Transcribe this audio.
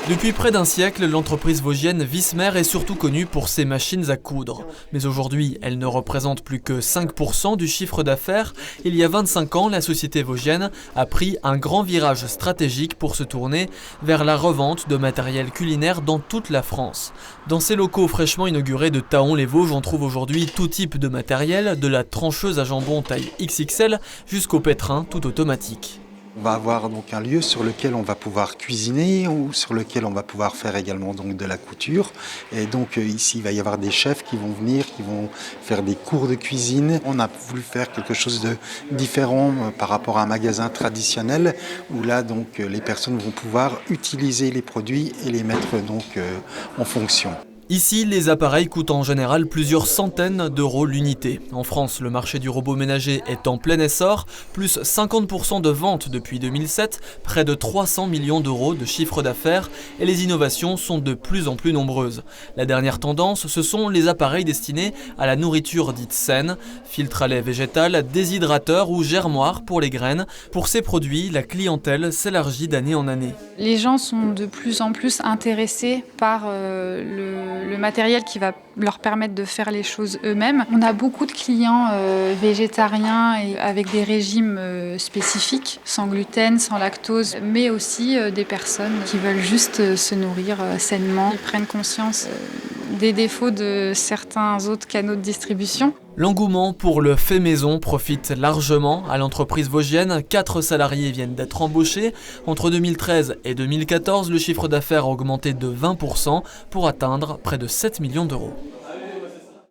Depuis près d'un siècle, l'entreprise vosgienne Vismer est surtout connue pour ses machines à coudre. Mais aujourd'hui, elle ne représente plus que 5% du chiffre d'affaires. Il y a 25 ans, la société vosgienne a pris un grand virage stratégique pour se tourner vers la revente de matériel culinaire dans toute la France. Dans ces locaux fraîchement inaugurés de Thaon-les-Vosges, on trouve aujourd'hui tout type de matériel, de la trancheuse à jambon taille XXL jusqu'au pétrin tout automatique. On va avoir donc un lieu sur lequel on va pouvoir cuisiner ou sur lequel on va pouvoir faire également donc de la couture. Et donc ici, il va y avoir des chefs qui vont venir, qui vont faire des cours de cuisine. On a voulu faire quelque chose de différent par rapport à un magasin traditionnel où là donc les personnes vont pouvoir utiliser les produits et les mettre donc en fonction. Ici, les appareils coûtent en général plusieurs centaines d'euros l'unité. En France, le marché du robot ménager est en plein essor, plus 50% de ventes depuis 2007, près de 300 millions d'euros de chiffre d'affaires et les innovations sont de plus en plus nombreuses. La dernière tendance, ce sont les appareils destinés à la nourriture dite saine, filtre à lait végétal, déshydrateur ou germoire pour les graines. Pour ces produits, la clientèle s'élargit d'année en année. Les gens sont de plus en plus intéressés par le matériel qui va leur permettre de faire les choses eux-mêmes. On a beaucoup de clients végétariens et avec des régimes spécifiques, sans gluten, sans lactose, mais aussi des personnes qui veulent juste se nourrir sainement. Ils prennent conscience des défauts de certains autres canaux de distribution. L'engouement pour le fait maison profite largement à l'entreprise vosgienne. 4 salariés viennent d'être embauchés. Entre 2013 et 2014, le chiffre d'affaires a augmenté de 20% pour atteindre près de 7 millions d'euros.